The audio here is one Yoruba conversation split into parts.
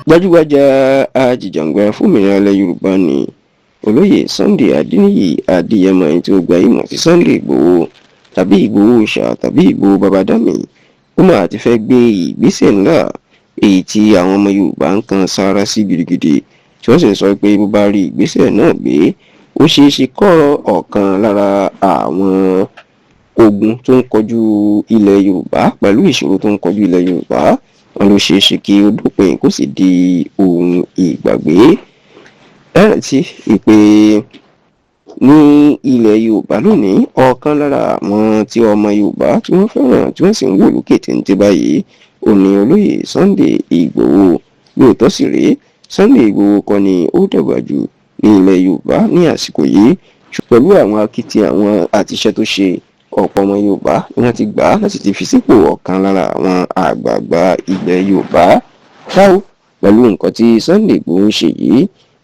Gbajúgbajà ajìjàǹgbara fómìnira ilẹ̀ Yorùbá ni olóyè Sunday Adéníyì Adéyẹmọ, ẹni tí ó gba ìmọ̀ sí Sunday Ìgbòho tàbí Ìgbòho Òòṣà tàbí Ìgbòho Babádámì. Ó máa ti fẹ́ gbé ìgbésẹ̀ ńlá èyí tí àwọn ọmọ Yorùbá ń kan sáárá sí gidigidi, tí wọ́n sì ń sọ pé bó bá rí ìgbésẹ̀ náà gbé, ó ṣeé ṣe kọ́ ọ̀kan lára àwọn ogun tó ń kojú ilẹ̀ Yorùbá pẹ̀lú ìṣòro tó ń kojú ilẹ̀ Yorùbá. Wọn ló ṣeé ṣe kí ó dópin kó sì di ohun ìgbàgbé. Ẹ rántí pé ní ilẹ̀ Yorùbá lónìí, ọ̀kan lára àwọn tí ọmọ Yorùbá tí wọ́n fẹ́ràn tí wọ́n sì ń wò lókè téńté báyìí ó ní olóyè Sunday Ìgbòho. Lóòótọ́ sì rèé, Sunday Ìgbòho kọ́ ni ó dàgbà jù ní ilẹ̀ Yorùbá ní àsìkò yìí, pẹ̀lú àwọn akitiyan àwọn àtiṣẹ́ tó ṣe. Ọ̀pọ̀ ọmọ Yorùbá ni wọ́n ti gbà á láti ti fi sípò ọ̀kan lára àwọn àgbààgbà ilẹ̀ Yorùbá. Báwo pẹ̀lú nǹkan tí Sunday Ìgbòho ń ṣe yìí,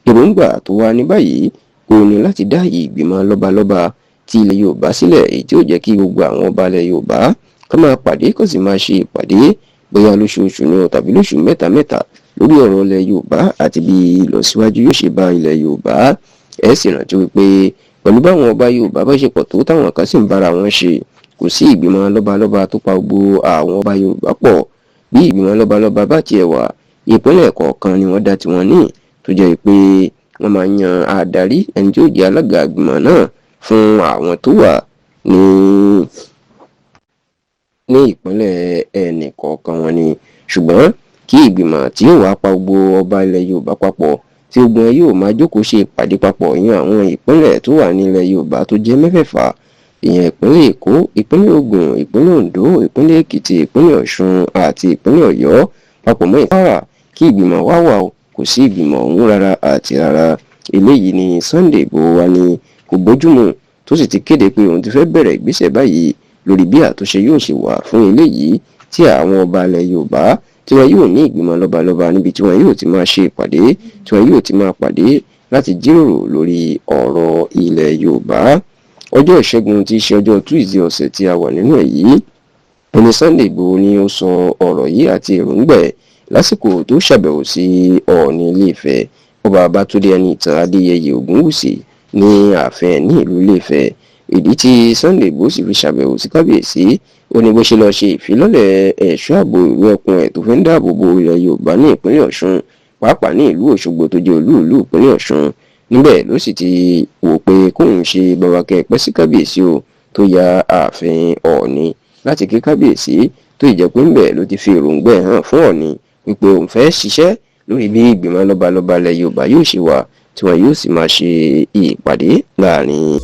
èròǹgbà tó wà ní báyìí kò ní láti dá ìgbìmọ̀ lọ́balọ́ba ti ilẹ̀ Yorùbá sílẹ̀, èyí tí ó jẹ́ kí gbogbo àwọn ọba ilẹ̀ Yorùbá ká máa pàdé kó sì máa ṣe ìpàdé bóyá lóṣooṣù ni tàbí lóṣù mẹ́ta lórí ọ̀rọ̀ ilẹ̀ Yorùbá àti bí ìlọsíwájú yóò ṣe bá ilẹ̀ Yorùbá. Ẹ sì rántí wípé pẹ̀lú báwọn ọba Yorùbá bá ṣe pọ̀ tó táwọn kan sì ń bára wọn ṣe, kò sí ìgbìmọ̀ lọ́balọ́ba tó pa gbogbo àwọn ọba Yorùbá pọ̀. Bí ìgbìmọ̀ lọ́balọ́ba bá tiẹ̀ wà, ìpínlẹ̀ kọ̀ọ̀kan ni wọ́n dá tiwọn ní, tó jẹ́ pé wọ́n máa yan adarí, ẹni tí ó jẹ́ alága ìgbìmọ̀ náà fún àwọn tó wà ní ìpínlẹ̀ ẹnì kọ̀ọ̀kan wọn ni. Ṣùgbọ́n kí ìgbìmọ̀ tí yóò wá pa gbogbo ọba ilẹ̀ Yorùbá papọ̀, tí ogun ẹ yóò máa jókòó ṣe ìpàdé papọ̀, ìyẹn àwọn ìpínlẹ̀ tó wà ní ilẹ̀ Yorùbá tó jẹ́ mẹ́fẹ̀ẹ̀fà, ìyẹn ìpínlẹ̀ Èkó, ìpínlẹ̀ Ògùn, ìpínlẹ̀ Oǹdó, ìpínlẹ̀ Èkìtì, ìpínlẹ̀ Ọ̀ṣun àti ìpínlẹ̀ Ọ̀yọ́ papọ̀ mọ́ Kwara, kí ìgbìmọ̀ wá wà o, kò sí ìgbìmọ̀ ọ̀hún rárá àti rárá. Eléyìí ni Sunday Ìgbòho wa ni kò bójúmu, tó sì ti kéde pé òun ti fẹ́ bẹ̀rẹ̀ ìgbésẹ̀ báyìí lórí bí àtúnṣe yóò ṣe wà fún eléyìí tí àwọn ọba ilẹ̀ Yorùbá tí wọn yóò ní ìgbìmọ̀ lọ́balọ́ba níbi tí wọn yóò ti máa ṣe ìpàdé, tí wọn yóò ti máa pàdé láti jíròrò lórí ọ̀rọ̀ ilẹ̀ Yorùbá. Ọjọ́ Ìṣẹ́gun tí í ṣe ọjọ́ Tuesday ọ̀sẹ̀ tí a wà nínú ẹ̀ yìí, ẹni Sunday Ìgbòho ni ó sọ ọ̀rọ̀ yìí àti èròǹgbà ẹ̀ lásìkò tó ṣàbẹ̀wò sí Ọọ̀ni Ilé-Ifẹ̀, ọba Babátúndé Ẹniìtàn Adéyẹyè Ògúnwùsì ní ààfin ní ìlú Ilé-Ifẹ̀. Ìdí tí Sunday Ìgbòho sì fi ṣàbẹ̀wò sí kábíyèsí, ó ní bó ṣe lọ ṣe ìfilọ́lẹ̀ ẹ̀ṣọ́ ààbò ìlú ẹkùn ẹ̀ tó fi ń dáàbò bo ilẹ̀ Yorùbá ní ìpínlẹ̀ Ọ̀ṣun, pàápàá ní ìlú Òṣogbo tó jẹ́ olú ìlú ìpínlẹ̀ Ọ̀ṣun. Níbẹ̀ ló sì ti wò pé kóun ṣe babakẹ́ pẹ́ sí kábíyèsí o, tó ya ààfin Ọọ̀ni láti kí kábíyèsí, tó ìjẹ́ pé ńbẹ̀ ló ti fi èròǹgbà ẹ̀ hàn fún Ọọ̀ni wípé òun fẹ́ ṣiṣẹ́ lórí bí ìgbìmọ̀ lọ́balọ́ba ilẹ̀ Yorùbá yóò ṣe wà, tí wọn yóò sì máa ṣe ìpàdé láàrin